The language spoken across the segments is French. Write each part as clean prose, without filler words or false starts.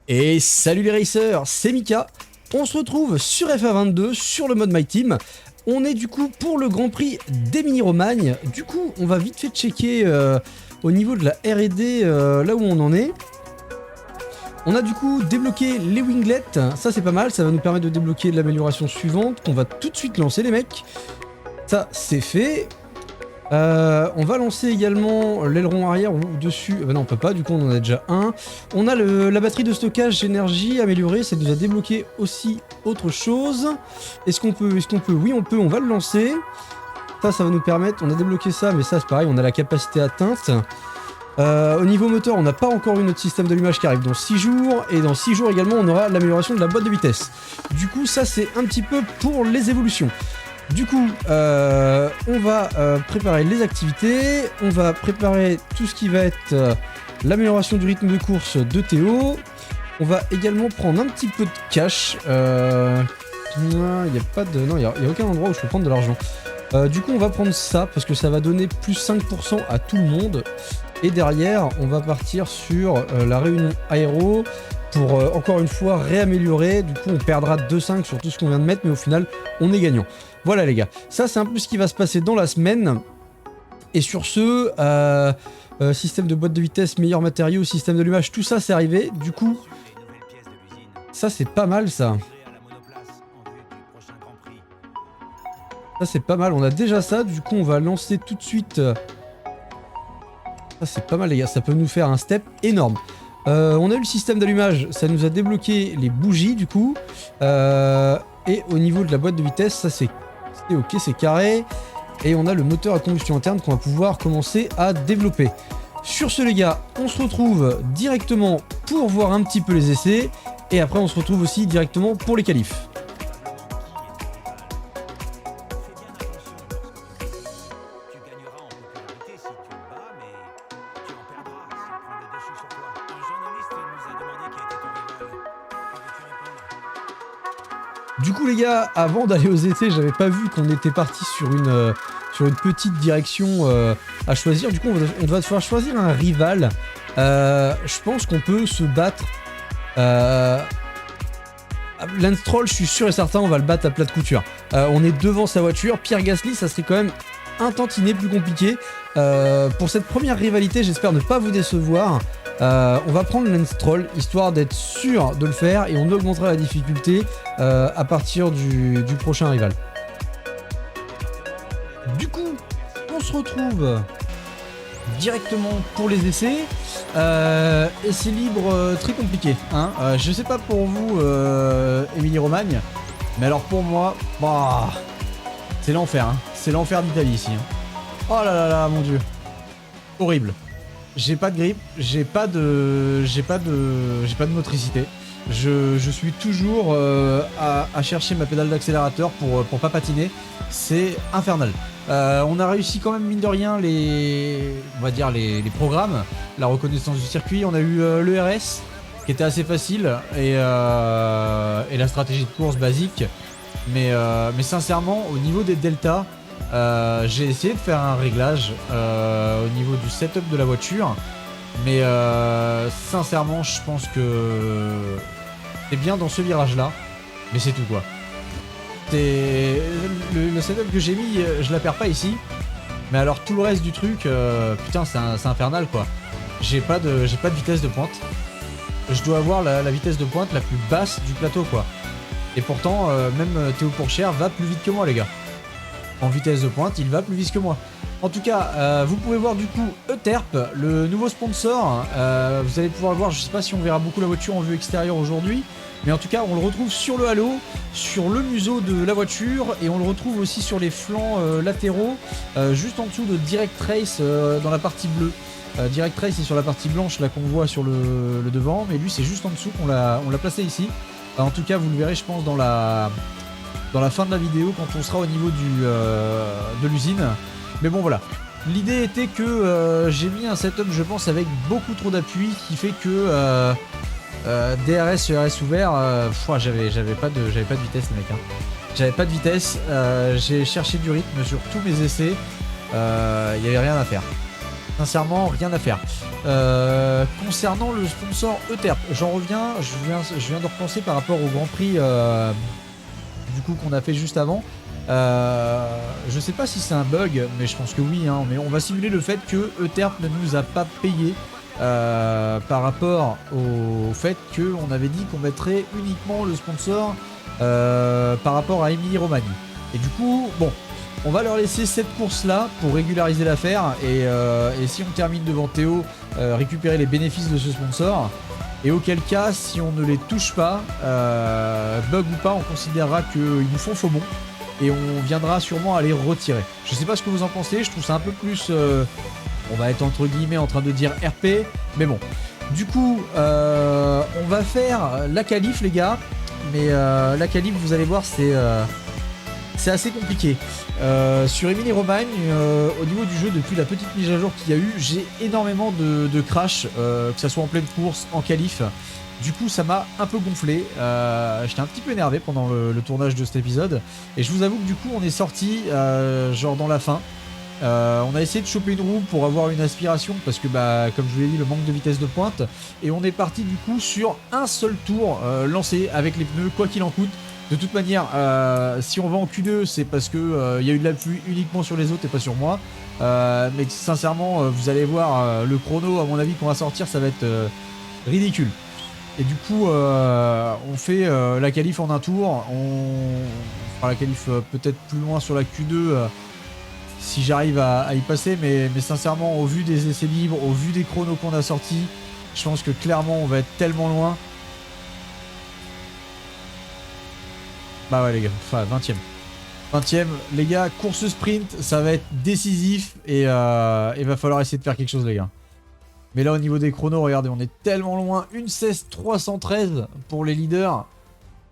Et salut les racers, c'est Mika. On se retrouve sur FA22 sur le mode My Team. On est du coup pour le Grand Prix d'Émilie-Romagne. Du coup, on va vite fait checker au niveau de la R&D là où on en est. On a du coup débloqué les winglets, ça c'est pas mal, ça va nous permettre de débloquer l'amélioration suivante qu'on va tout de suite lancer les mecs. Ça c'est fait. On va lancer également l'aileron arrière ou dessus. Non, on peut pas, du coup on en a déjà un. On a la batterie de stockage d'énergie améliorée, ça nous a débloqué aussi autre chose. Est-ce qu'on peut? Oui, on peut, on va le lancer. Ça va nous permettre, on a débloqué ça, mais ça c'est pareil, on a la capacité atteinte. Au niveau moteur, on n'a pas encore eu notre système d'allumage qui arrive dans 6 jours, et dans 6 jours également on aura l'amélioration de la boîte de vitesse. Du coup ça c'est un petit peu pour les évolutions. Du coup, on va préparer les activités, on va préparer tout ce qui va être l'amélioration du rythme de course de Théo. On va également prendre un petit peu de cash. Il n'y a pas de... Non, il n'y a aucun endroit où je peux prendre de l'argent. Du coup, on va prendre ça parce que ça va donner plus 5% à tout le monde. Et derrière, on va partir sur la réunion aéro pour encore une fois réaméliorer. Du coup, on perdra 2,5 sur tout ce qu'on vient de mettre, mais au final, on est gagnant. Voilà les gars, ça c'est un peu ce qui va se passer dans la semaine. Et sur ce, système de boîte de vitesse, meilleur matériau, système d'allumage, tout ça c'est arrivé. Du coup, ça c'est pas mal ça. Ça c'est pas mal, on a déjà ça, du coup on va lancer tout de suite. Ça c'est pas mal les gars, ça peut nous faire un step énorme. On a eu le système d'allumage, ça nous a débloqué les bougies du coup. Et au niveau de la boîte de vitesse, ça c'est ok, c'est carré. Et on a le moteur à combustion interne qu'on va pouvoir commencer à développer. Sur ce les gars, on se retrouve directement pour voir un petit peu les essais. Et après on se retrouve aussi directement pour les qualifs. Du coup les gars, avant d'aller aux essais, j'avais pas vu qu'on était parti sur une petite direction à choisir. Du coup on va devoir choisir un rival. Je pense qu'on peut se battre. Lance Stroll, je suis sûr et certain on va le battre à plat de couture. On est devant sa voiture. Pierre Gasly, ça serait quand même un tantinet plus compliqué. Pour cette première rivalité, j'espère ne pas vous décevoir. On va prendre Lance Stroll histoire d'être sûr de le faire et on augmentera la difficulté à partir du prochain rival. Du coup, on se retrouve directement pour les essais. Essai libre très compliqué. Hein. Je sais pas pour vous, Émilie-Romagne, mais alors pour moi, bah, c'est l'enfer. Hein. C'est l'enfer d'Italie ici. Hein. Oh là là là, mon dieu. Horrible. J'ai pas de grip, j'ai pas de motricité. Je suis toujours à chercher ma pédale d'accélérateur pour pas patiner. C'est infernal. On a réussi quand même mine de rien on va dire les programmes, la reconnaissance du circuit. On a eu le RS qui était assez facile et la stratégie de course basique. Mais sincèrement, au niveau des deltas, j'ai essayé de faire un réglage au niveau du setup de la voiture, mais sincèrement je pense que c'est bien dans ce virage là, mais c'est tout quoi. Le setup que j'ai mis, je la perds pas ici, mais alors tout le reste du truc, putain c'est infernal quoi. J'ai pas de vitesse de pointe, je dois avoir la vitesse de pointe la plus basse du plateau quoi. Et pourtant même Théo Pourchère va plus vite que moi les gars. En vitesse de pointe, il va plus vite que moi. En tout cas, vous pouvez voir du coup Euterpe, le nouveau sponsor. Vous allez pouvoir le voir, je sais pas si on verra beaucoup la voiture en vue extérieure aujourd'hui, mais en tout cas, on le retrouve sur le halo, sur le museau de la voiture, et on le retrouve aussi sur les flancs latéraux, juste en dessous de Direct Race dans la partie bleue. Direct Race est sur la partie blanche là qu'on voit sur le devant, mais lui c'est juste en dessous qu'on l'a placé ici. En tout cas, vous le verrez, je pense, dans la fin de la vidéo quand on sera au niveau de l'usine. Mais bon voilà, l'idée était que j'ai mis un setup je pense avec beaucoup trop d'appui qui fait que DRS ERS ouvert, j'avais pas de vitesse les mecs hein. J'avais pas de vitesse, j'ai cherché du rythme sur tous mes essais, il y avait rien à faire. Sincèrement, rien à faire. Concernant le sponsor Euterpe, j'en reviens, je viens de repenser par rapport au Grand Prix du coup qu'on a fait juste avant. Je sais pas si c'est un bug, mais je pense que oui, hein, mais on va simuler le fait que Euterpe ne nous a pas payé par rapport au fait qu'on avait dit qu'on mettrait uniquement le sponsor par rapport à Émilie Romagne. Et du coup, bon, on va leur laisser cette course-là pour régulariser l'affaire et si on termine devant Théo, récupérer les bénéfices de ce sponsor. Et auquel cas, si on ne les touche pas, bug ou pas, on considérera qu'ils nous font faux bon et on viendra sûrement à les retirer. Je sais pas ce que vous en pensez, je trouve ça un peu plus... on va être entre guillemets en train de dire RP, mais bon. Du coup, on va faire la qualif les gars, mais la qualif, vous allez voir, c'est assez compliqué. Sur Émilie Romagne, au niveau du jeu, depuis la petite mise à jour qu'il y a eu, j'ai énormément de crash, que ça soit en pleine course, en qualif. Du coup, ça m'a un peu gonflé. J'étais un petit peu énervé pendant le tournage de cet épisode. Et je vous avoue que du coup, on est sorti genre dans la fin. On a essayé de choper une roue pour avoir une aspiration parce que bah comme je vous l'ai dit, le manque de vitesse de pointe, et on est parti du coup sur un seul tour lancé avec les pneus quoi qu'il en coûte. De toute manière, si on va en Q2, c'est parce que y a eu de la pluie uniquement sur les autres et pas sur moi, mais sincèrement vous allez voir le chrono à mon avis qu'on va sortir, ça va être ridicule. Et du coup on fait la qualif en un tour, on fera la qualif peut-être plus loin sur la Q2 si j'arrive à y passer, mais sincèrement, au vu des essais libres, au vu des chronos qu'on a sortis, je pense que clairement on va être tellement loin. Bah ouais les gars, enfin 20ème. 20ème, les gars, course sprint, ça va être décisif et il va falloir essayer de faire quelque chose les gars. Mais là au niveau des chronos, regardez, on est tellement loin, 1:16.313 pour les leaders.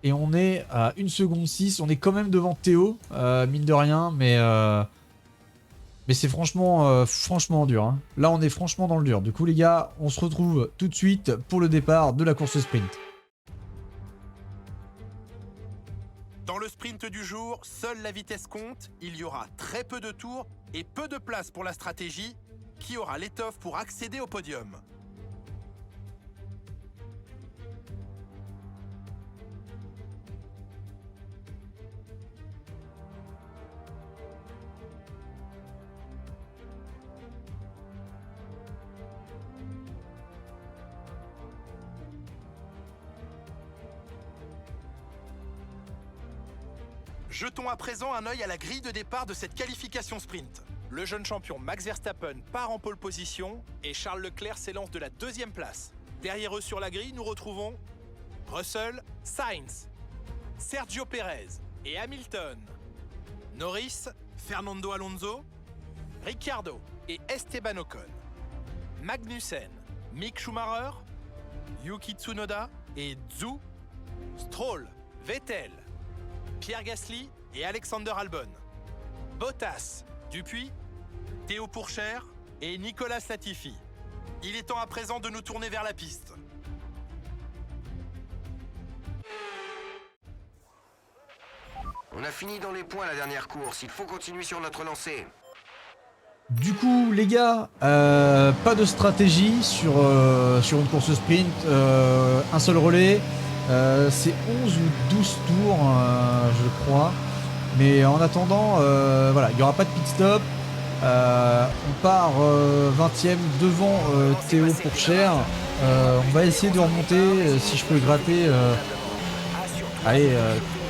Et on est à 1 seconde 6, on est quand même devant Théo, mine de rien, mais c'est franchement dur. Hein. Là, on est franchement dans le dur. Du coup, les gars, on se retrouve tout de suite pour le départ de la course sprint. Dans le sprint du jour, seule la vitesse compte. Il y aura très peu de tours et peu de place pour la stratégie. Qui aura l'étoffe pour accéder au podium ? Jetons à présent un œil à la grille de départ de cette qualification sprint. Le jeune champion Max Verstappen part en pole position et Charles Leclerc s'élance de la 2e place. Derrière eux sur la grille, nous retrouvons Russell, Sainz, Sergio Perez et Hamilton, Norris, Fernando Alonso, Ricciardo et Esteban Ocon, Magnussen, Mick Schumacher, Yuki Tsunoda et Zhou, Stroll, Vettel, Pierre Gasly et Alexander Albon, Bottas, Dupuis, Théo Pourchaire et Nicolas Latifi. Il est temps à présent de nous tourner vers la piste. On a fini dans les points la dernière course, il faut continuer sur notre lancée. Du coup, les gars, pas de stratégie sur une course sprint, un seul relais. C'est 11 ou 12 tours, je crois. Mais en attendant, voilà, il n'y aura pas de pit stop. On part 20ème devant Théo Pourchaire. On va essayer de remonter, si je peux gratter, allez,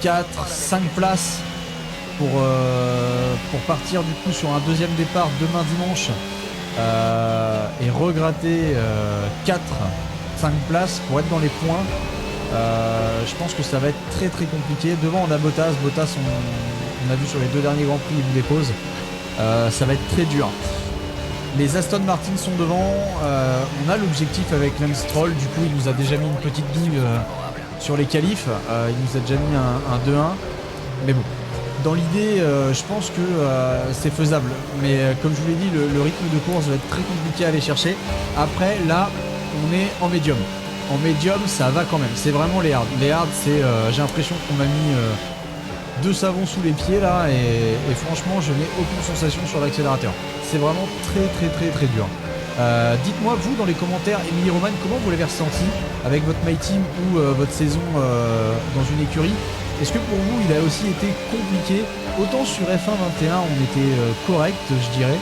4-5 places pour partir du coup sur un deuxième départ demain dimanche et regratter 4-5 places pour être dans les points. Je pense que ça va être très très compliqué. Devant on a Bottas, on a vu sur les 2 derniers Grands Prix, il vous dépose. Ça va être très dur. Les Aston Martin sont devant. On a l'objectif avec Lance Stroll. Du coup il nous a déjà mis une petite bille sur les qualifs. Il nous a déjà mis un 2-1. Mais bon, dans l'idée je pense que c'est faisable. Mais comme je vous l'ai dit, le rythme de course va être très compliqué à aller chercher. Après là on est en médium. En médium ça va quand même, c'est vraiment les hards. Les hards c'est, j'ai l'impression qu'on m'a mis 2 savons sous les pieds là et franchement je n'ai aucune sensation sur l'accélérateur. C'est vraiment très dur. Dites-moi vous dans les commentaires, Émilie Romagne, comment vous l'avez ressenti avec votre My Team ou votre saison dans une écurie. Est-ce que pour vous il a aussi été compliqué? Autant sur F1 21 on était correct je dirais,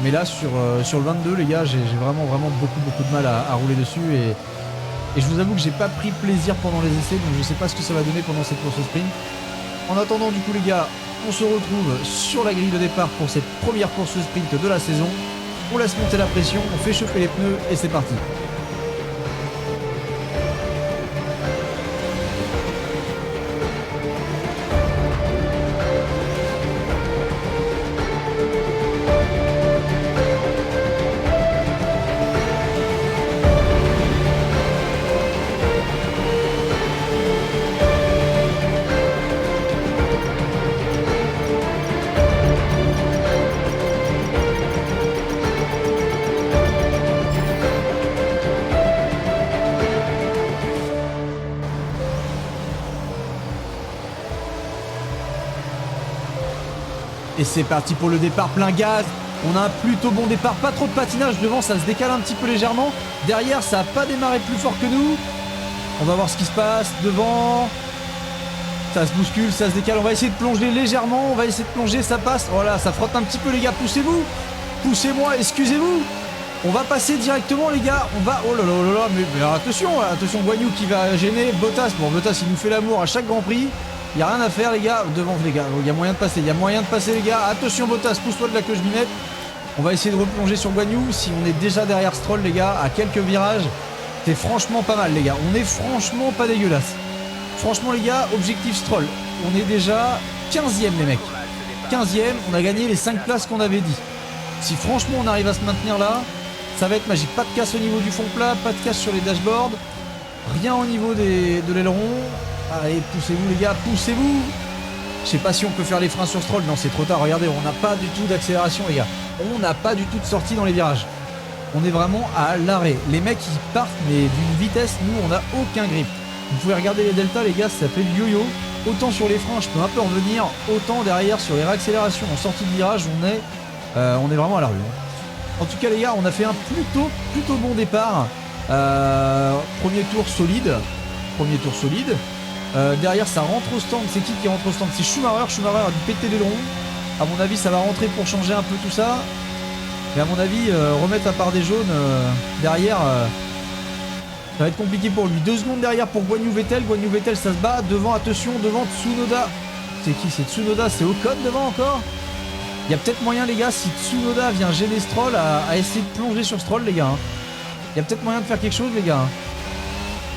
mais là sur le 22 les gars j'ai vraiment beaucoup de mal à rouler dessus et je vous avoue que j'ai pas pris plaisir pendant les essais, donc je sais pas ce que ça va donner pendant cette course sprint. En attendant du coup les gars, on se retrouve sur la grille de départ pour cette première course sprint de la saison. On laisse monter la pression, on fait chauffer les pneus et c'est parti. Et c'est parti pour le départ plein gaz. On a un plutôt bon départ, pas trop de patinage devant, ça se décale un petit peu légèrement. Derrière, ça n'a pas démarré plus fort que nous. On va voir ce qui se passe devant. Ça se bouscule, ça se décale. On va essayer de plonger légèrement. On va essayer de plonger, ça passe. Voilà, ça frotte un petit peu les gars. Poussez-vous. Poussez-moi, excusez-vous. On va passer directement les gars. On va... Oh là là là là. Mais attention, attention Guanyu qui va gêner Bottas. Bon, Bottas il nous fait l'amour à chaque Grand Prix. Il n'y a rien à faire les gars, devant les gars, il y a moyen de passer, les gars, attention Bottas, pousse-toi de la queue je m'y mette. On va essayer de replonger sur Guanyu, si on est déjà derrière Stroll les gars, à quelques virages, c'est franchement pas mal les gars, on est franchement pas dégueulasse. Franchement les gars, objectif Stroll, on est déjà 15e les mecs, 15e, on a gagné les 5 places qu'on avait dit. Si franchement on arrive à se maintenir là, ça va être magique, pas de casse au niveau du fond plat, pas de casse sur les dashboards, rien au niveau de l'aileron. Allez, poussez-vous les gars, poussez-vous. Je sais pas si on peut faire les freins sur Stroll. Non, c'est trop tard, regardez, on n'a pas du tout d'accélération les gars. On n'a pas du tout de sortie dans les virages. On est vraiment à l'arrêt. Les mecs ils partent mais d'une vitesse, nous on n'a aucun grip. Vous pouvez regarder les deltas les gars, ça fait le yo-yo. Autant sur les freins je peux un peu revenir, autant derrière sur les réaccélérations en sortie de virage on est vraiment à la rue. En tout cas les gars, on a fait un plutôt bon départ. Premier tour solide. Derrière ça rentre au stand, c'est qui rentre au stand? C'est Schumacher, Schumacher a dû péter l'aileron. À mon avis ça va rentrer pour changer un peu tout ça. Mais à mon avis remettre à part des jaunes derrière ça va être compliqué pour lui. 2 secondes derrière pour Guanyu Vettel ça se bat, devant attention, devant Tsunoda. C'est qui? C'est Tsunoda, c'est Ocon devant encore. Il y a peut-être moyen les gars, si Tsunoda vient gêner Stroll à essayer de plonger sur Stroll les gars. Il y a peut-être moyen de faire quelque chose les gars.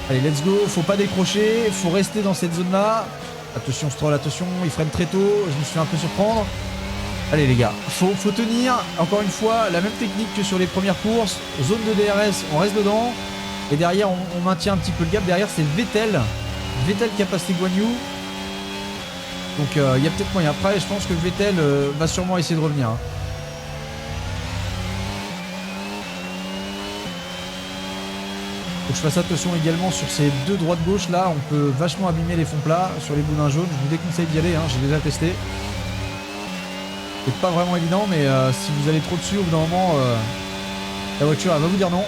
Allez, let's go, faut pas décrocher, faut rester dans cette zone-là. Attention Stroll, attention, il freine très tôt, je me suis fait un peu surprendre. Allez les gars, faut tenir, encore une fois, la même technique que sur les premières courses. Zone de DRS, on reste dedans. Et derrière, on maintient un petit peu le gap. Derrière, c'est Vettel qui a passé Guanyu. Donc il y a peut-être moyen. Après, je pense que Vettel va sûrement essayer de revenir. Faut que je fasse attention également sur ces 2 droite-gauche là, on peut vachement abîmer les fonds plats sur les boudins jaunes, je vous déconseille d'y aller, hein, j'ai déjà testé. C'est pas vraiment évident mais si vous allez trop dessus au bout d'un moment, la voiture elle va vous dire non.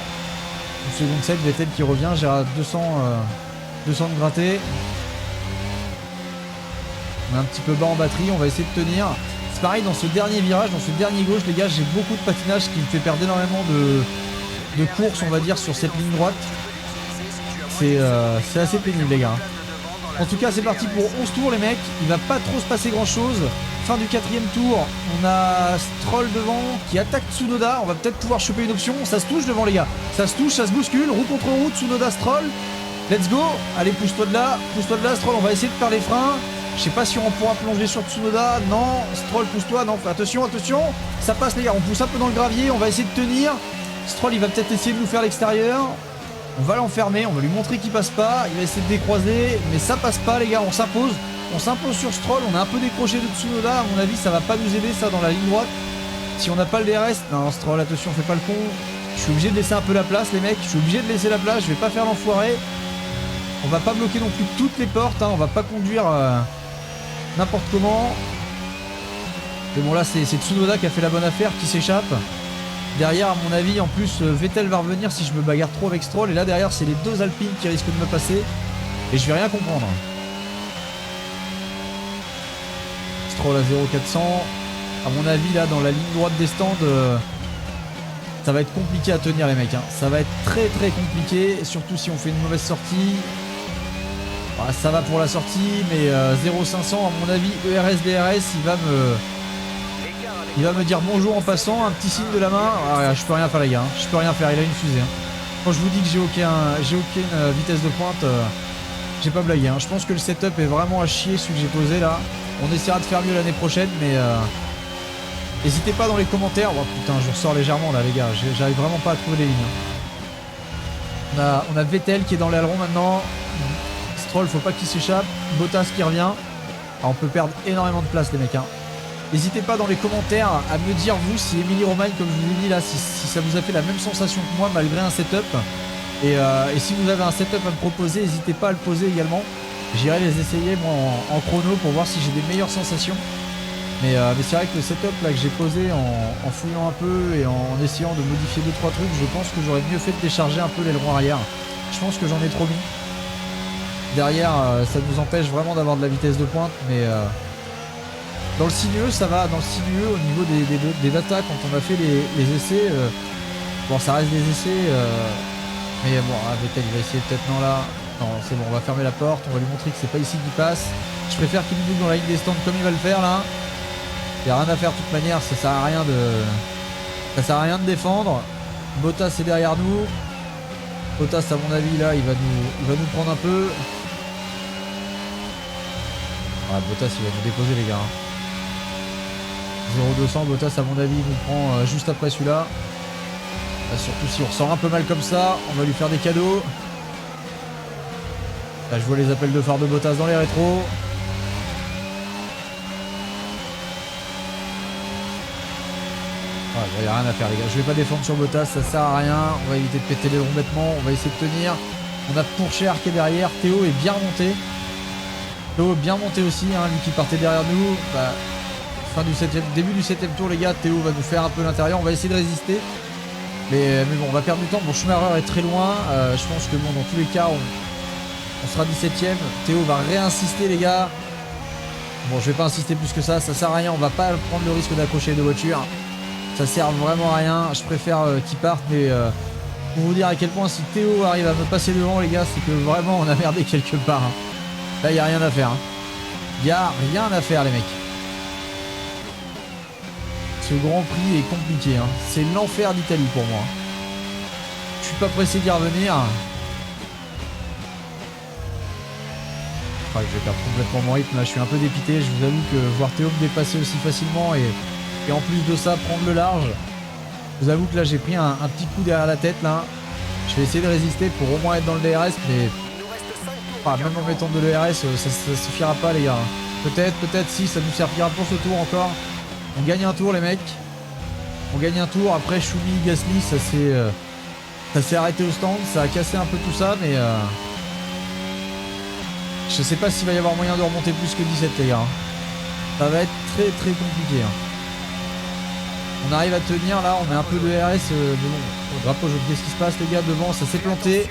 Une seconde 7, Vettel qui revient, j'ai à 200 de gratter. On est un petit peu bas en batterie, on va essayer de tenir. C'est pareil dans ce dernier virage, dans ce dernier gauche les gars, j'ai beaucoup de patinage qui me fait perdre énormément de course on va dire sur cette ligne droite. C'est assez pénible les gars. En tout cas c'est parti pour 11 tours les mecs. Il va pas trop se passer grand chose. Fin du 4ème tour. On a Stroll devant qui attaque Tsunoda. On va peut-être pouvoir choper une option. Ça se touche devant les gars. Ça se touche, ça se bouscule. Roue contre roue, Tsunoda, Stroll. Let's go. Allez pousse-toi de là. Pousse-toi de là Stroll. On va essayer de faire les freins. Je sais pas si on pourra plonger sur Tsunoda. Non. Stroll pousse-toi. Non. Attention, attention. Ça passe les gars. On pousse un peu dans le gravier. On va essayer de tenir. Stroll il va peut-être essayer de nous faire l'extérieur. On va l'enfermer, on va lui montrer qu'il passe pas. Il va essayer de décroiser, mais ça passe pas les gars, on s'impose. On s'impose sur Stroll, on a un peu décroché de Tsunoda. À mon avis ça va pas nous aider ça dans la ligne droite. Si on n'a pas le DRS, non Stroll attention fais pas le con. Je suis obligé de laisser un peu la place les mecs. Je suis obligé de laisser la place, je vais pas faire l'enfoiré. On va pas bloquer non plus toutes les portes, hein. On va pas conduire n'importe comment. Mais bon là c'est Tsunoda qui a fait la bonne affaire, qui s'échappe. Derrière, à mon avis, en plus, Vettel va revenir si je me bagarre trop avec Stroll. Et là, derrière, c'est les deux Alpines qui risquent de me passer. Et je vais rien comprendre. Stroll à 0,400. À mon avis, là, dans la ligne droite des stands, ça va être compliqué à tenir, les mecs. Hein. Ça va être très très compliqué. Surtout si on fait une mauvaise sortie. Bah, ça va pour la sortie, mais 0,500, à mon avis, ERS, DRS, il va me dire bonjour en passant, un petit signe de la main. Ah, je peux rien faire, les gars. Hein. Je peux rien faire, il a une fusée. Hein. Quand je vous dis que j'ai aucune vitesse de pointe, j'ai pas blagué. Hein. Je pense que le setup est vraiment à chier, celui que j'ai posé là. On essaiera de faire mieux l'année prochaine, mais n'hésitez pas dans les commentaires. Oh putain, je ressors légèrement là, les gars. J'arrive vraiment pas à trouver les lignes. Hein. On a Vettel qui est dans l'aileron maintenant. Stroll, faut pas qu'il s'échappe. Bottas qui revient. Ah, on peut perdre énormément de place, les mecs. Hein. N'hésitez pas dans les commentaires à me dire, vous, si Émilie-Romagne, comme je vous l'ai dit là, si ça vous a fait la même sensation que moi malgré un setup. Et si vous avez un setup à me proposer, n'hésitez pas à le poser également. J'irai les essayer moi en chrono pour voir si j'ai des meilleures sensations. Mais c'est vrai que le setup là que j'ai posé en fouillant un peu et en essayant de modifier 2-3 trucs, je pense que j'aurais mieux fait de décharger un peu l'aileron arrière. Je pense que j'en ai trop mis. Derrière, ça nous empêche vraiment d'avoir de la vitesse de pointe, mais dans le sinueux, ça va. Dans le sinueux, au niveau des datas, quand on a fait les essais, bon, ça reste des essais, mais bon, Vettel, il va essayer peut-être, non là. Non, c'est bon, on va fermer la porte, on va lui montrer que c'est pas ici qu'il passe. Je préfère qu'il me bouge dans la ligne des stands comme il va le faire là. Il n'y a rien à faire de toute manière, ça sert à rien de défendre. Bottas est derrière nous. Bottas, à mon avis, là, il va nous prendre un peu. Ah, Bottas, il va nous déposer, les gars. 0,200, Bottas, à mon avis, il nous prend juste après celui-là. Surtout si on ressort un peu mal comme ça, on va lui faire des cadeaux. Là, je vois les appels de phare de Bottas dans les rétros. Il n'y a rien à faire, les gars. Je vais pas défendre sur Bottas, ça sert à rien. On va éviter de péter les ronds bêtement. On va essayer de tenir. On a Pourchaire qui est derrière. Théo est bien remonté. Théo est bien monté aussi, hein, lui qui partait derrière nous. Bah, début du 7ème tour, les gars. Théo va nous faire un peu l'intérieur. On va essayer de résister. Mais bon, on va perdre du temps. Bon, Schumacher est très loin. Je pense que bon, dans tous les cas, on sera 17ème. Théo va réinsister, les gars. Bon, je vais pas insister plus que ça. Ça sert à rien. On va pas prendre le risque d'accrocher les deux voitures. Ça sert vraiment à rien, je préfère qu'il parte, mais pour vous dire à quel point si Théo arrive à me passer devant, les gars, c'est que vraiment on a merdé quelque part. Hein. Là, il n'y a rien à faire. Il n'y a rien à faire, les mecs. Ce Grand Prix est compliqué. Hein. C'est l'enfer d'Italie pour moi. Je suis pas pressé d'y revenir. Je vais perdre complètement mon rythme. Là, je suis un peu dépité. Je vous avoue que voir Théo me dépasser aussi facilement et en plus de ça prendre le large, je vous avoue que là j'ai pris un petit coup derrière la tête là. Je vais essayer de résister pour au moins être dans le DRS, mais même en mettant de l'ERS ça suffira pas, les gars. Peut-être si ça nous servira pour ce tour encore. On gagne un tour, les mecs. On gagne un tour. Après Schumi, Gasly, ça s'est arrêté au stand, ça a cassé un peu tout ça, mais je sais pas s'il va y avoir moyen de remonter plus que 17, les gars. Ça va être très très compliqué. Hein. On arrive à tenir là, on met un peu de RS, mais bon, au drapeau, qu'est-ce qui se passe, les gars, devant, ça s'est planté.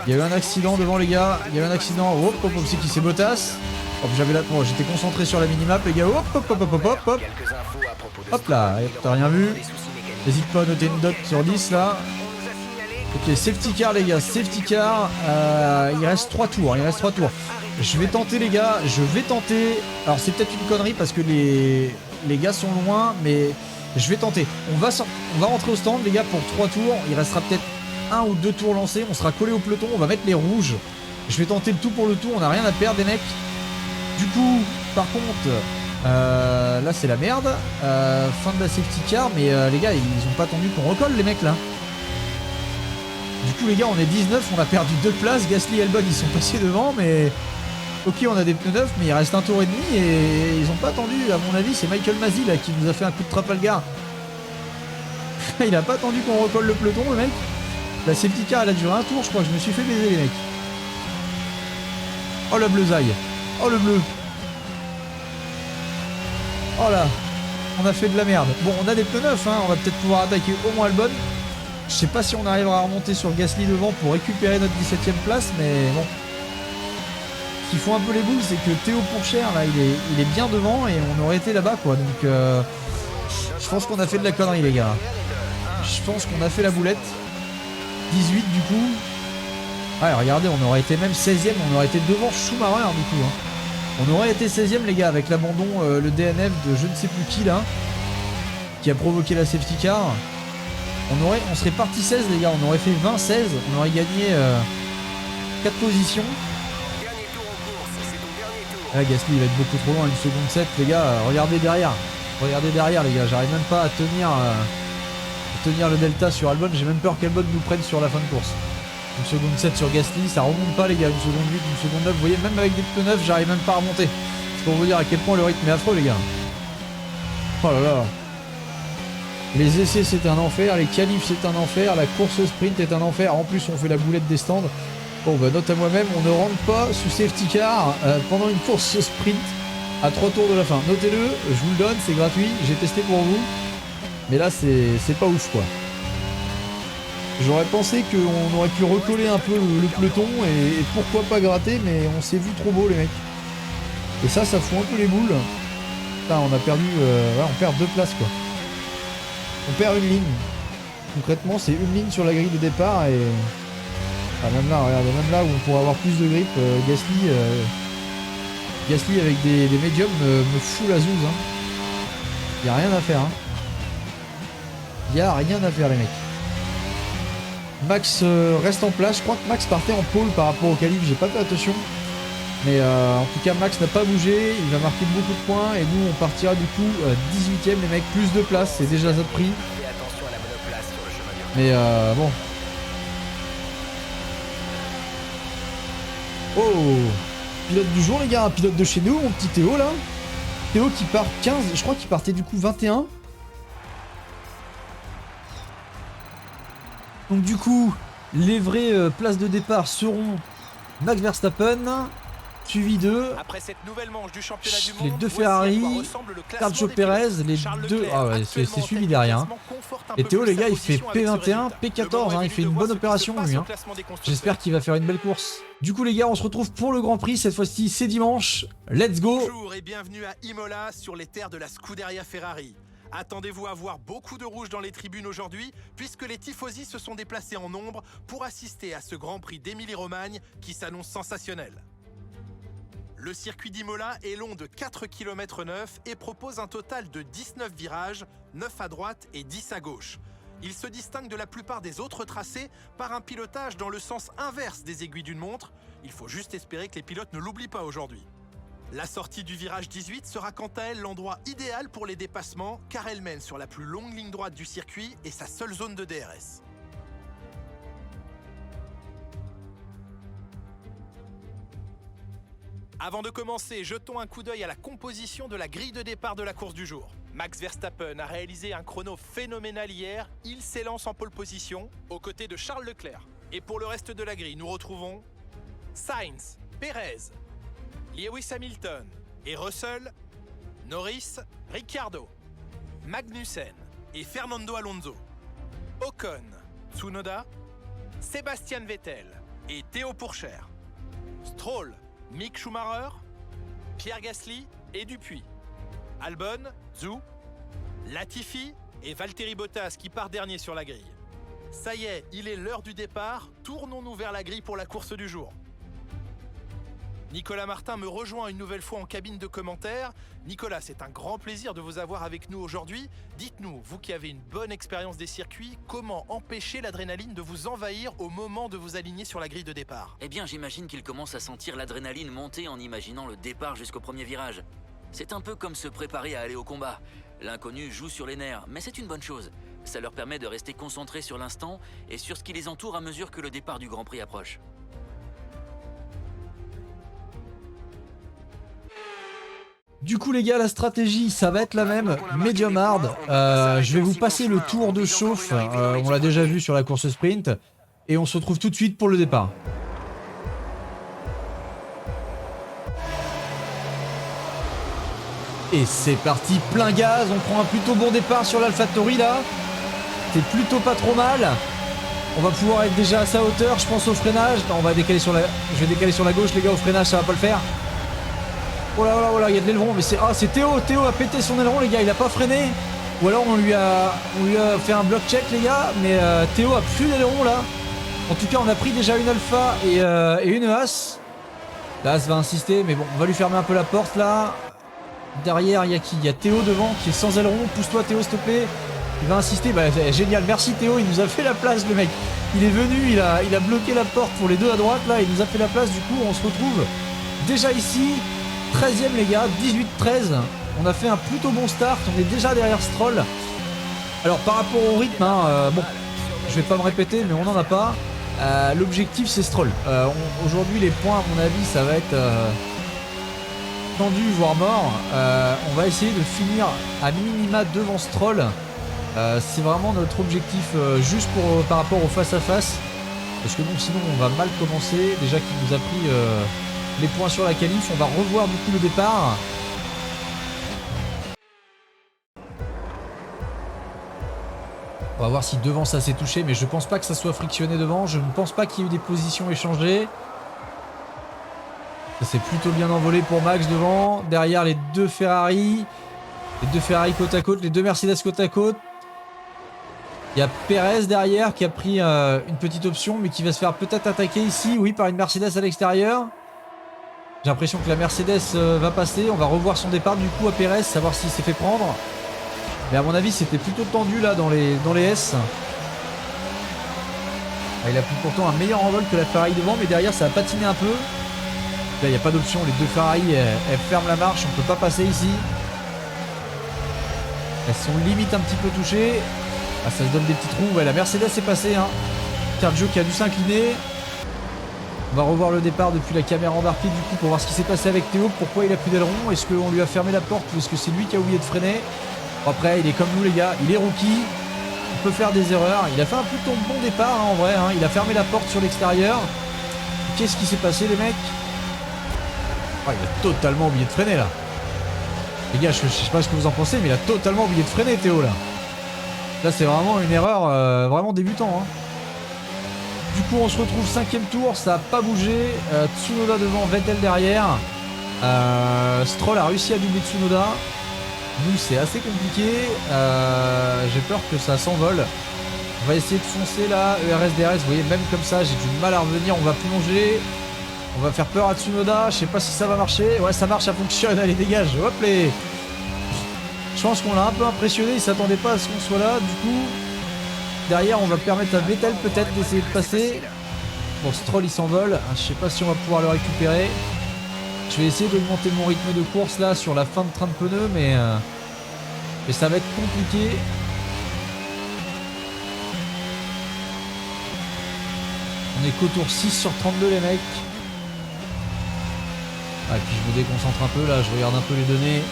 Il y a eu un accident devant, les gars, il y a eu un accident. Hop, c'est qui, c'est Bottas. Hop, j'étais concentré sur la minimap, les gars. Hop. Hop là, t'as rien vu. N'hésite pas à noter une dot sur 10 là. Ok, safety car, les gars, safety car. Il reste 3 tours, Je vais tenter, les gars, Alors c'est peut-être une connerie parce que les gars sont loin, mais je vais tenter. On va rentrer au stand, les gars, pour 3 tours. Il restera peut-être 1 ou 2 tours lancés. On sera collé au peloton, on va mettre les rouges. Je vais tenter le tout pour le tour, on n'a rien à perdre, les mecs. Du coup, par contre, là c'est la merde. Fin de la safety car, mais les gars, ils ont pas attendu qu'on recolle, les mecs, là. Du coup, les gars, on est 19, on a perdu 2 places. Gasly et Albon, ils sont passés devant, mais... Ok, on a des pneus neufs, mais il reste un tour et demi et ils ont pas attendu. À mon avis, c'est Michael Masi là qui nous a fait un coup de Trafalgar. Il a pas attendu qu'on recolle le peloton, le mec. La safety car, elle a duré un tour, je crois. Je me suis fait baiser, les mecs. Oh la bleusaille. Oh le bleu. Oh là. On a fait de la merde. Bon, on a des pneus neufs, hein. On va peut-être pouvoir attaquer au moins Albon. Je sais pas si on arrivera à remonter sur Gasly devant pour récupérer notre 17ème place, mais bon. Ce qui font un peu les boules, c'est que Théo Pourchère, là, il est bien devant et on aurait été là-bas, quoi. Donc, je pense qu'on a fait de la connerie, les gars. Je pense qu'on a fait la boulette. 18, du coup. Ouais, regardez, on aurait été même 16ème, on aurait été devant Schumacher, du coup. Hein. On aurait été 16ème, les gars, avec l'abandon, le DNF de je ne sais plus qui, là, qui a provoqué la safety car. On serait parti 16, les gars, on aurait fait 20-16, on aurait gagné 4 positions. Là, Gasly, il va être beaucoup trop loin, 1 seconde 7, les gars, regardez derrière. Regardez derrière, les gars, j'arrive même pas à tenir le delta sur Albon, j'ai même peur qu'Albon nous prenne sur la fin de course. 1 seconde 7 sur Gasly, ça remonte pas, les gars, 1 seconde 8, 1 seconde 9, vous voyez, même avec des pneus neufs, j'arrive même pas à remonter. C'est pour vous dire à quel point le rythme est affreux, les gars. Oh là là. Les essais c'est un enfer, les qualifs c'est un enfer, la course au sprint est un enfer, en plus on fait la boulette des stands. Bon bah note à moi-même, on ne rentre pas sous safety car pendant une course au sprint à 3 tours de la fin. Notez-le, je vous le donne, c'est gratuit, j'ai testé pour vous. Mais là c'est pas ouf quoi. J'aurais pensé qu'on aurait pu recoller un peu le peloton et pourquoi pas gratter, mais on s'est vu trop beau les mecs. Et ça fout un peu les boules. Putain, on a perdu, ouais, on perd 2 places quoi. On perd une ligne. Concrètement, c'est une ligne sur la grille de départ et... Ah, même là, regardez, même là où on pourrait avoir plus de grip, Gasly avec des médiums me fout la zouze. Hein. Y a rien à faire. Hein. Y a rien à faire les mecs. Max reste en place. Je crois que Max partait en pole par rapport au qualif. J'ai pas fait attention. Mais en tout cas, Max n'a pas bougé. Il va marquer beaucoup de points. Et nous, on partira du coup 18ème, les mecs. Plus de place. C'est déjà ça de prix. Mais bon. Oh, pilote du jour les gars, un pilote de chez nous, mon petit Théo là. Théo qui part 15, je crois qu'il partait du coup 21. Donc du coup, les vraies places de départ seront Max Verstappen, suivi de Après cette nouvelle manche du championnat du monde, les deux Ferrari, Sergio Perez, les deux... Ah ouais, c'est suivi derrière. Hein. Et Théo les gars, il fait P21, P14, hein, il fait une bonne opération lui. Hein. J'espère qu'il va faire une belle course. Du coup les gars, on se retrouve pour le Grand Prix, cette fois-ci c'est dimanche. Let's go. Bonjour et bienvenue à Imola, sur les terres de la Scuderia Ferrari. Attendez-vous à voir beaucoup de rouge dans les tribunes aujourd'hui, puisque les tifosi se sont déplacés en nombre pour assister à ce Grand Prix d'Émilie-Romagne qui s'annonce sensationnel. Le circuit d'Imola est long de 4 km 9 et propose un total de 19 virages, 9 à droite et 10 à gauche. Il se distingue de la plupart des autres tracés par un pilotage dans le sens inverse des aiguilles d'une montre. Il faut juste espérer que les pilotes ne l'oublient pas aujourd'hui. La sortie du virage 18 sera quant à elle l'endroit idéal pour les dépassements, car elle mène sur la plus longue ligne droite du circuit et sa seule zone de DRS. Avant de commencer, jetons un coup d'œil à la composition de la grille de départ de la course du jour. Max Verstappen a réalisé un chrono phénoménal hier, il s'élance en pole position, aux côtés de Charles Leclerc. Et pour le reste de la grille, nous retrouvons Sainz, Perez, Lewis Hamilton et Russell, Norris, Ricciardo, Magnussen et Fernando Alonso, Ocon, Tsunoda, Sébastien Vettel et Théo Pourchère, Stroll, Mick Schumacher, Pierre Gasly et Dupuis, Albon, Zhou, Latifi et Valtteri Bottas qui part dernier sur la grille. Ça y est, il est l'heure du départ, tournons-nous vers la grille pour la course du jour. Nicolas Martin me rejoint une nouvelle fois en cabine de commentaires. Nicolas, c'est un grand plaisir de vous avoir avec nous aujourd'hui. Dites-nous, vous qui avez une bonne expérience des circuits, comment empêcher l'adrénaline de vous envahir au moment de vous aligner sur la grille de départ? Eh bien, j'imagine qu'il commence à sentir l'adrénaline monter en imaginant le départ jusqu'au premier virage. C'est un peu comme se préparer à aller au combat. L'inconnu joue sur les nerfs, mais c'est une bonne chose. Ça leur permet de rester concentrés sur l'instant et sur ce qui les entoure à mesure que le départ du Grand Prix approche. Du coup les gars, la stratégie ça va être la même, medium hard. Je vais vous passer le tour de chauffe, on l'a déjà vu sur la course sprint. Et on se retrouve tout de suite pour le départ. Et c'est parti, plein gaz. On prend un plutôt bon départ sur l'AlphaTauri là. C'est plutôt pas trop mal. On va pouvoir être déjà à sa hauteur, je pense au freinage. Non, on va décaler sur la... Je vais décaler sur la gauche, les gars, au freinage, ça va pas le faire. Oh là, oh là, il y a de l'aileron, mais c'est... Ah, c'est Théo. Théo a pété son aileron, les gars, il a pas freiné. Ou alors on lui a fait un block check, les gars. Mais Théo a plus d'aileron là. En tout cas, on a pris déjà une alpha et une as. La as va insister, mais bon, on va lui fermer un peu la porte là. Derrière, il y a qui? Il y a Théo devant qui est sans aileron. Pousse-toi, Théo, s'il te plaît. Il va insister, bah génial, merci Théo, il nous a fait la place le mec. Il est venu, il a bloqué la porte pour les deux à droite là, il nous a fait la place, du coup on se retrouve déjà ici, 13ème les gars, 18-13. On a fait un plutôt bon start, on est déjà derrière Stroll. Alors par rapport au rythme, hein, bon, je vais pas me répéter mais on n'en a pas. L'objectif c'est Stroll. Aujourd'hui les points à mon avis ça va être tendu voire mort. On va essayer de finir à minima devant Stroll. C'est vraiment notre objectif juste par rapport au face-à-face. Parce que bon, sinon on va mal commencer. Déjà qu'il nous a pris les points sur la qualif. On va revoir du coup le départ. On va voir si devant ça s'est touché. Mais je pense pas que ça soit frictionné devant. Je ne pense pas qu'il y ait eu des positions échangées. Ça s'est plutôt bien envolé pour Max devant. Derrière les deux Ferrari. Les deux Ferrari côte à côte. Les deux Mercedes côte à côte. Il y a Perez derrière qui a pris une petite option mais qui va se faire peut-être attaquer ici, oui, par une Mercedes à l'extérieur. J'ai l'impression que la Mercedes va passer. On va revoir son départ du coup à Perez, savoir s'il s'est fait prendre. Mais à mon avis c'était plutôt tendu là dans les S. Ah, il a pris pourtant un meilleur envol que la Ferrari devant, mais derrière ça a patiné un peu. Là il n'y a pas d'option, les deux Ferrari elles ferment la marche, on peut pas passer ici. Elles sont limite un petit peu touchées. Ah, ça se donne des petits trous. Ouais, la Mercedes est passée. Hein. Sergio qui a dû s'incliner. On va revoir le départ depuis la caméra embarquée du coup pour voir ce qui s'est passé avec Théo. Pourquoi il a plus d'aileron? Est-ce qu'on lui a fermé la porte ou est-ce que c'est lui qui a oublié de freiner? Après, il est comme nous les gars. Il est rookie. On peut faire des erreurs. Il a fait un plutôt bon départ hein, en vrai. Hein. Il a fermé la porte sur l'extérieur. Qu'est-ce qui s'est passé les mecs? Oh, il a totalement oublié de freiner là. Les gars, je sais pas ce que vous en pensez, mais il a totalement oublié de freiner Théo là. Là c'est vraiment une erreur vraiment débutant hein. Du coup on se retrouve 5ème tour, ça n'a pas bougé. Tsunoda devant, Vettel derrière. Stroll a réussi à doubler Tsunoda. Nous c'est assez compliqué. J'ai peur que ça s'envole. On va essayer de foncer là, ERS DRS, vous voyez même comme ça j'ai du mal à revenir. On va plonger. On va faire peur à Tsunoda, je sais pas si ça va marcher. Ouais ça marche, ça fonctionne, allez dégage, hop les. Je pense qu'on l'a un peu impressionné, il s'attendait pas à ce qu'on soit là, du coup derrière on va permettre à Vettel peut-être d'essayer de passer. Bon Stroll il s'envole, je sais pas si on va pouvoir le récupérer. Je vais essayer d'augmenter mon rythme de course là sur la fin de train de pneus mais ça va être compliqué. On est qu'au tour 6 sur 32 les mecs. Ah, et puis je me déconcentre un peu là, je regarde un peu les données.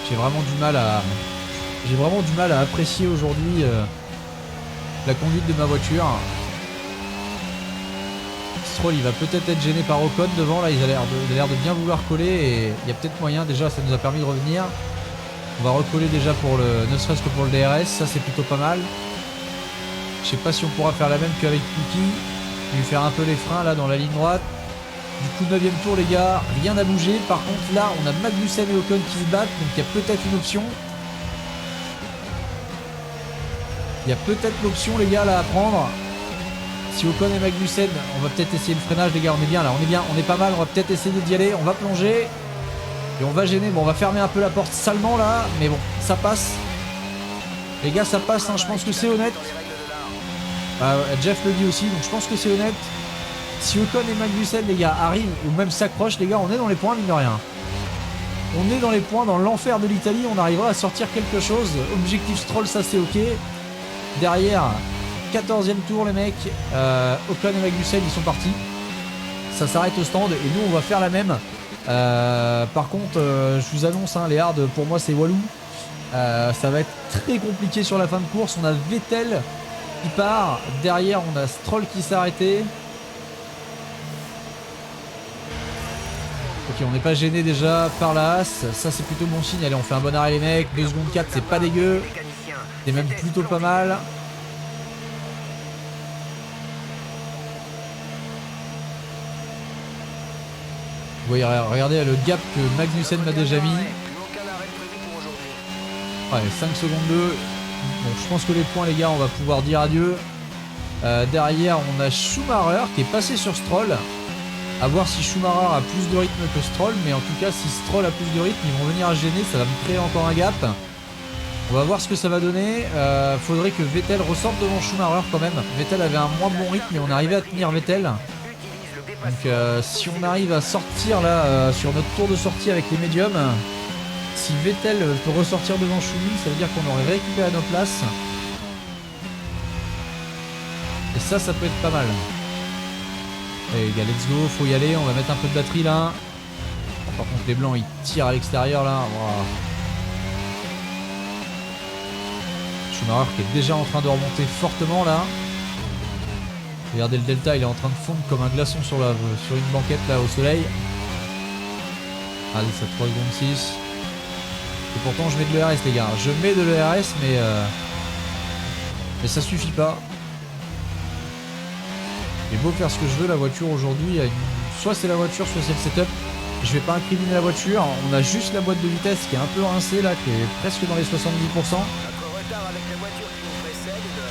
J'ai vraiment du mal à apprécier aujourd'hui la conduite de ma voiture. Stroll il va peut-être être gêné par Ocon devant là, il a l'air de bien vouloir coller et il y a peut-être moyen déjà, ça nous a permis de revenir. On va recoller déjà pour ne serait-ce que pour le DRS, ça c'est plutôt pas mal. Je sais pas si on pourra faire la même qu'avec Yuki, lui faire un peu les freins là dans la ligne droite. Du coup 9ème tour les gars, rien n'a bougé. Par contre là on a Magnussen et Ocon qui se battent, donc il y a peut-être une option. Il y a peut-être l'option les gars là à prendre. Si Ocon et Magnussen, on va peut-être essayer le freinage les gars, on est bien là, on est bien, on est pas mal, on va peut-être essayer d'y aller, on va plonger. Et on va gêner, bon on va fermer un peu la porte salement là, mais bon, ça passe. Les gars ça passe, hein, je pense que c'est honnête. Jeff le dit aussi, donc je pense que c'est honnête. Si Ocon et Magnussen les gars arrivent ou même s'accrochent les gars, on est dans les points mine de rien. On est dans les points, dans l'enfer de l'Italie, on arrivera à sortir quelque chose. Objectif Stroll ça c'est ok. Derrière 14ème tour les mecs, Ocon et Magnussen ils sont partis. Ça s'arrête au stand et nous on va faire la même. Par contre je vous annonce hein, les hards pour moi c'est Walou. Ça va être très compliqué sur la fin de course. On a Vettel qui part, derrière on a Stroll qui s'est arrêté. Ok, on n'est pas gêné déjà par la Haas, ça c'est plutôt bon signe. Allez, on fait un bon arrêt les mecs, 2 secondes 4, c'est pas dégueu. C'est même plutôt pas mal. Vous voyez, regardez le gap que Magnussen m'a déjà mis. Ouais, 5 secondes 2. Bon, je pense que les points les gars, on va pouvoir dire adieu. Derrière, on a Schumacher qui est passé sur Stroll. A voir si Schumacher a plus de rythme que Stroll, mais en tout cas, si Stroll a plus de rythme, ils vont venir à gêner, ça va me créer encore un gap. On va voir ce que ça va donner. Faudrait que Vettel ressorte devant Schumacher quand même. Vettel avait un moins bon rythme, mais on arrivait à tenir Vettel. Donc si on arrive à sortir là sur notre tour de sortie avec les médiums, si Vettel peut ressortir devant Schumi, ça veut dire qu'on aurait récupéré nos places. Et ça peut être pas mal. Allez les gars, let's go, faut y aller, on va mettre un peu de batterie là. Par contre les blancs ils tirent à l'extérieur là. Wow. Schumacher qui est déjà en train de remonter fortement là. Regardez le delta, il est en train de fondre comme un glaçon sur une banquette là au soleil. Allez, ça 3 secondes 6. Et pourtant je mets de l'ERS les gars. Je mets de l'ERS mais ça suffit pas. J'ai beau faire ce que je veux, la voiture aujourd'hui, soit c'est la voiture, soit c'est le setup. Je vais pas incriminer la voiture. On a juste la boîte de vitesse qui est un peu rincée là, qui est presque dans les 70%.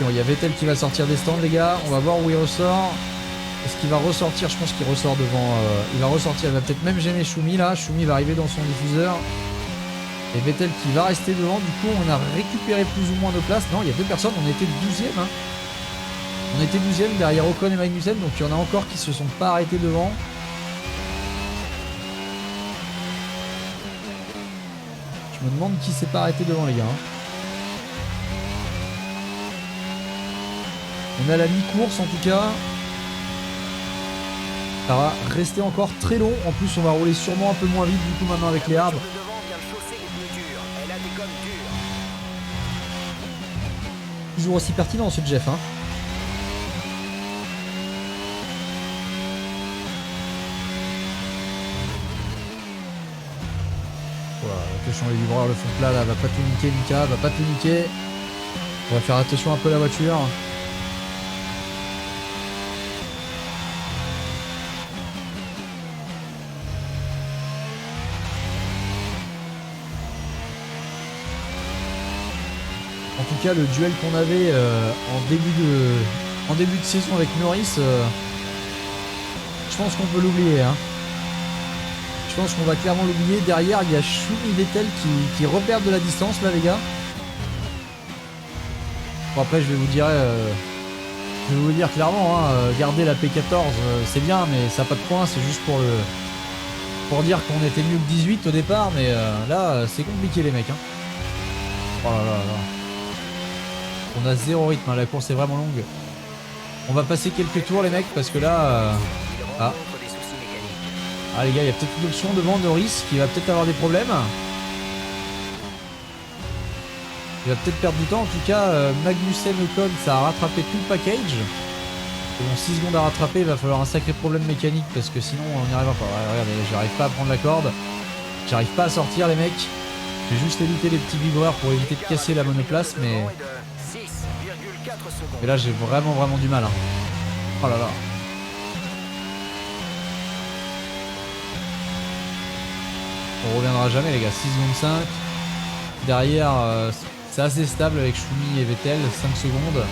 Il y a Vettel qui va sortir des stands les gars, on va voir où il ressort. Est-ce qu'il va ressortir? Je pense qu'il ressort devant. Il va ressortir, il va peut-être même gêner Schumi là. Schumi va arriver dans son diffuseur. Et Vettel qui va rester devant. Du coup on a récupéré plus ou moins nos places. Non, il y a 2 personnes, on était 12e. Hein. On était 12e derrière Ocon et Magnussen, donc il y en a encore qui se sont pas arrêtés devant. Je me demande qui s'est pas arrêté devant les gars. Hein. On est à la mi-course en tout cas. Ça va rester encore très long. En plus on va rouler sûrement un peu moins vite du coup maintenant avec les arbres. Toujours aussi pertinent ce Jeff hein. Voilà, attention les livreurs, le fond plat là, va pas tout niquer Mika, va pas tout niquer. On va faire attention un peu à la voiture. En tout cas, le duel qu'on avait en début de saison avec Norris, je pense qu'on peut l'oublier. Hein. Je pense qu'on va clairement l'oublier. Derrière, il y a Schumi Vettel qui repère de la distance, là, les gars. Bon, après, je vais vous dire clairement, hein, garder la P14, c'est bien, mais ça n'a pas de points. C'est juste pour dire qu'on était mieux que 18 au départ, mais là, c'est compliqué, les mecs. Hein. Oh là là là. On a 0 rythme, hein, la course est vraiment longue. On va passer quelques tours les mecs parce que là... Ah les gars, il y a peut-être une option devant Norris qui va peut-être avoir des problèmes. Il va peut-être perdre du temps. En tout cas, Magnussen Ocon, ça a rattrapé tout le package. Bon, 6 secondes à rattraper, il va falloir un sacré problème mécanique parce que sinon on n'y arrivera pas. Ouais, regardez, j'arrive pas à prendre la corde. J'arrive pas à sortir les mecs. Je vais juste éviter les petits vibreurs pour éviter de casser la monoplace, mais là j'ai vraiment du mal. Hein. Oh là là. On reviendra jamais les gars, 6 secondes 5. Derrière, c'est assez stable avec Schumi et Vettel, 5 secondes.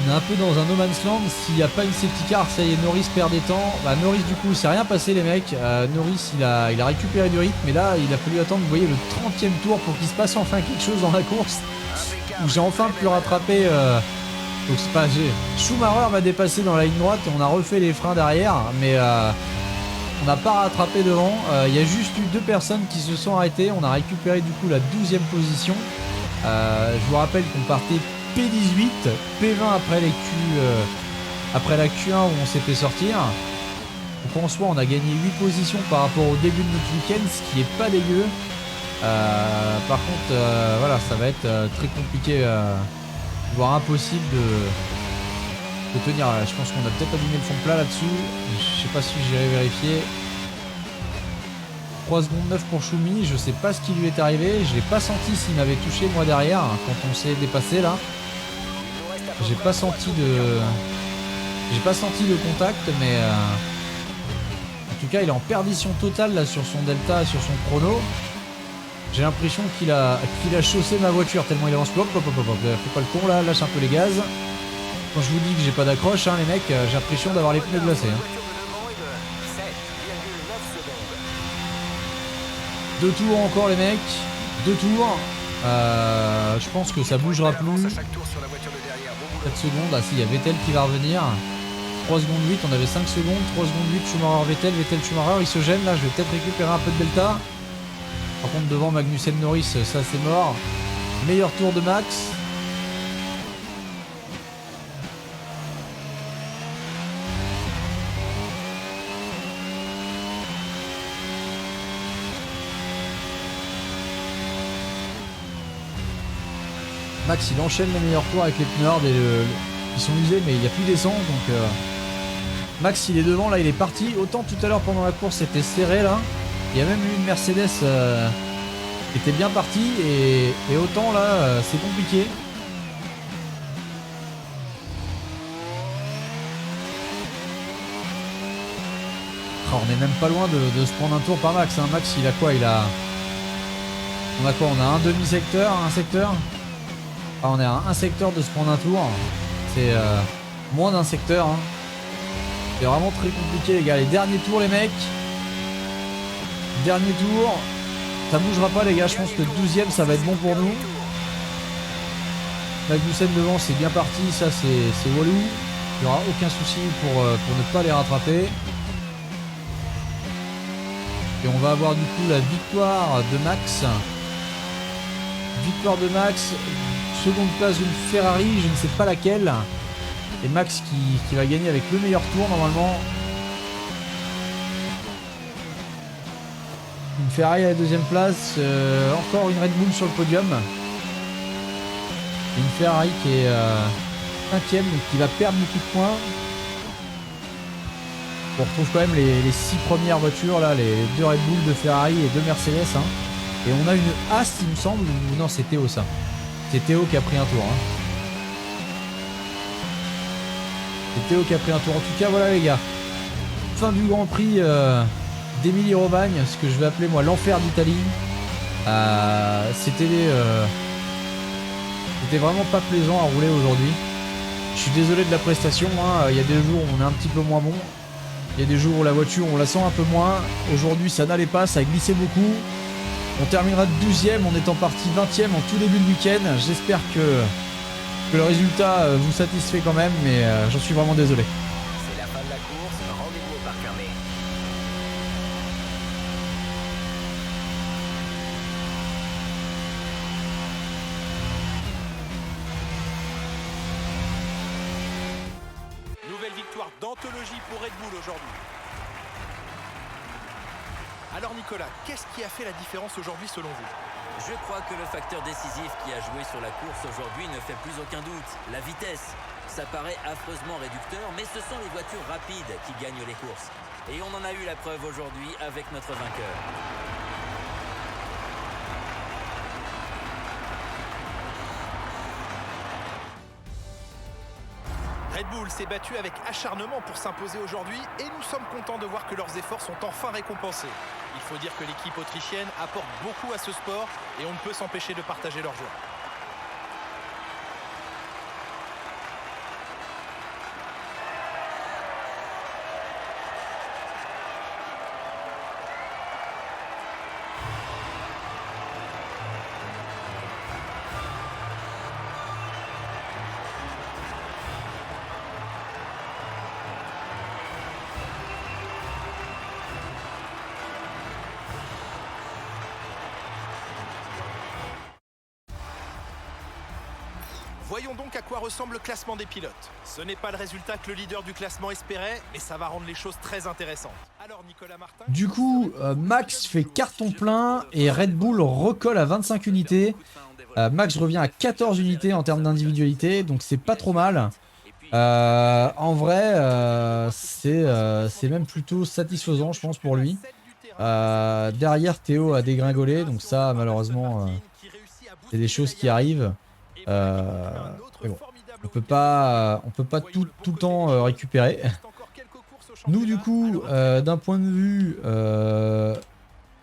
On est un peu dans un no man's land. S'il n'y a pas une safety car, ça y est, Norris perd des temps. Bah, Norris du coup, il s'est rien passé les mecs. Norris il a récupéré du rythme, mais là il a fallu attendre, vous voyez, le 30e tour pour qu'il se passe enfin quelque chose dans la course. Où j'ai enfin pu rattraper. Donc c'est pas. Schumacher m'a dépassé dans la ligne droite et on a refait les freins derrière, mais on n'a pas rattrapé devant. Il y a juste eu 2 personnes qui se sont arrêtées. On a récupéré du coup la 12e position. Je vous rappelle qu'on partait P18, P20 après la Q1 où on s'est fait sortir. Donc en soi on a gagné 8 positions par rapport au début de notre week-end, ce qui est pas dégueu. Par contre voilà, ça va être très compliqué, voire impossible de tenir. Je pense qu'on a peut-être abîmé le fond de plat là-dessus. Je sais pas si j'irai vérifier. 3 secondes 9 pour Choumi. Je sais pas ce qui lui est arrivé. Je l'ai pas senti s'il m'avait touché moi derrière quand on s'est dépassé là. J'ai pas senti de contact, mais en tout cas il est en perdition totale là sur son delta, sur son chrono. J'ai l'impression qu'il a chaussé ma voiture tellement il avance. Hop, hop, hop, hop, fais pas le con là, lâche un peu les gaz. Quand je vous dis que j'ai pas d'accroche, hein, les mecs, j'ai l'impression d'avoir les pneus glacés. Hein. 2 tours encore les mecs, 2 tours. Je pense que ça bougera plus. 4 secondes, ah si, il y a Vettel qui va revenir. 3 secondes 8, on avait 5 secondes, 3 secondes 8, Schumacher, Vettel, Vettel, Schumacher, il se gêne là, je vais peut-être récupérer un peu de delta. Par contre devant Magnussen Norris, ça c'est mort. Meilleur tour de Max. Max il enchaîne les meilleurs tours avec les pneus hard et ils sont usés mais il n'y a plus d'essence donc Max il est devant là, il est parti. Autant tout à l'heure pendant la course c'était serré là. Il y a même eu une Mercedes qui était bien partie et autant là c'est compliqué. Oh, on est même pas loin de se prendre un tour par Max. Hein. Max il a quoi? On a quoi? On a un demi-secteur, un secteur. Ah, on est à un secteur de se prendre un tour. C'est moins d'un secteur. Hein. C'est vraiment très compliqué les gars. Les derniers tours les mecs. Dernier tour. Ça bougera pas les gars. Je pense que le 12ème ça va être bon pour nous. Magnussen devant c'est bien parti. Ça c'est Walou. Il n'y aura aucun souci pour ne pas les rattraper. Et on va avoir du coup la victoire de Max. Victoire de Max. Seconde place d'une Ferrari, je ne sais pas laquelle. Et Max qui va gagner avec le meilleur tour normalement. Une Ferrari à la 2ème place. Encore une Red Bull sur le podium. Et une Ferrari qui est 5ème, donc qui va perdre beaucoup de points. On retrouve quand même les 6 premières voitures là, les 2 Red Bull de Ferrari et 2 Mercedes. Hein. Et on a une As il me semble, ou non c'est Théo ça. C'est Théo qui a pris un tour. Hein. C'est Théo qui a pris un tour. En tout cas, voilà les gars. Fin du Grand Prix d'Émilie-Romagne, ce que je vais appeler moi l'enfer d'Italie. C'était vraiment pas plaisant à rouler aujourd'hui. Je suis désolé de la prestation. Hein. Il y a des jours où on est un petit peu moins bon. Il y a des jours où la voiture on la sent un peu moins. Aujourd'hui ça n'allait pas, ça glissait beaucoup. On terminera 12ème en étant parti 20ème en tout début de week-end. J'espère que le résultat vous satisfait quand même, mais j'en suis vraiment désolé. C'est la fin de la course, rendez-vous au parc fermé. Nouvelle victoire d'anthologie pour Red Bull aujourd'hui. Alors Nicolas, qu'est-ce qui a fait la différence aujourd'hui selon vous? Je crois que le facteur décisif qui a joué sur la course aujourd'hui ne fait plus aucun doute. La vitesse. Ça paraît affreusement réducteur, mais ce sont les voitures rapides qui gagnent les courses. Et on en a eu la preuve aujourd'hui avec notre vainqueur. Red Bull s'est battu avec acharnement pour s'imposer aujourd'hui et nous sommes contents de voir que leurs efforts sont enfin récompensés. Il faut dire que l'équipe autrichienne apporte beaucoup à ce sport et on ne peut s'empêcher de partager leur joie. Voyons donc à quoi ressemble le classement des pilotes. Ce n'est pas le résultat que le leader du classement espérait, mais ça va rendre les choses très intéressantes. Alors Nicolas Martin... Du coup, Max fait carton plein et Red Bull recolle à 25 unités. Max revient à 14 unités en termes d'individualité, donc c'est pas trop mal. En vrai, c'est même plutôt satisfaisant, je pense, pour lui. Derrière, Théo a dégringolé, donc ça, malheureusement, c'est des choses qui arrivent. Mais bon, on peut pas tout le temps récupérer. Nous, du coup, d'un point de vue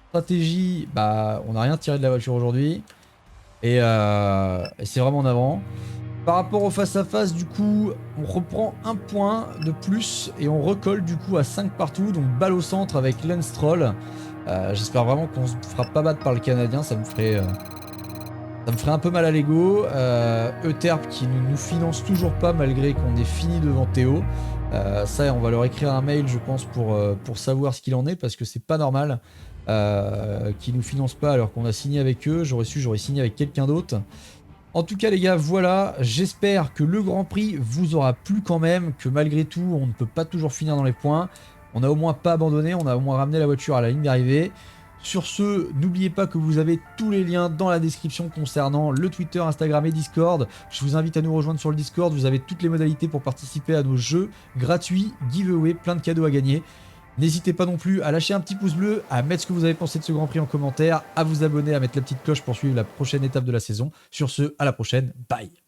stratégie, bah, on n'a rien tiré de la voiture aujourd'hui. Et c'est vraiment en avant. Par rapport au face-à-face, du coup, on reprend un point de plus et on recolle du coup à 5 partout. Donc balle au centre avec Lance Stroll. J'espère vraiment qu'on se fera pas battre par le Canadien, ça me ferait un peu mal à l'ego. Euterpe qui ne nous finance toujours pas malgré qu'on ait fini devant Théo. Ça, on va leur écrire un mail, je pense, pour savoir ce qu'il en est parce que c'est pas normal qu'ils nous financent pas alors qu'on a signé avec eux. J'aurais signé avec quelqu'un d'autre. En tout cas les gars, voilà, j'espère que le Grand Prix vous aura plu quand même, que malgré tout, on ne peut pas toujours finir dans les points. On n'a au moins pas abandonné, on a au moins ramené la voiture à la ligne d'arrivée. Sur ce, n'oubliez pas que vous avez tous les liens dans la description concernant le Twitter, Instagram et Discord. Je vous invite à nous rejoindre sur le Discord, vous avez toutes les modalités pour participer à nos jeux gratuits, giveaway, plein de cadeaux à gagner. N'hésitez pas non plus à lâcher un petit pouce bleu, à mettre ce que vous avez pensé de ce Grand Prix en commentaire, à vous abonner, à mettre la petite cloche pour suivre la prochaine étape de la saison. Sur ce, à la prochaine, bye!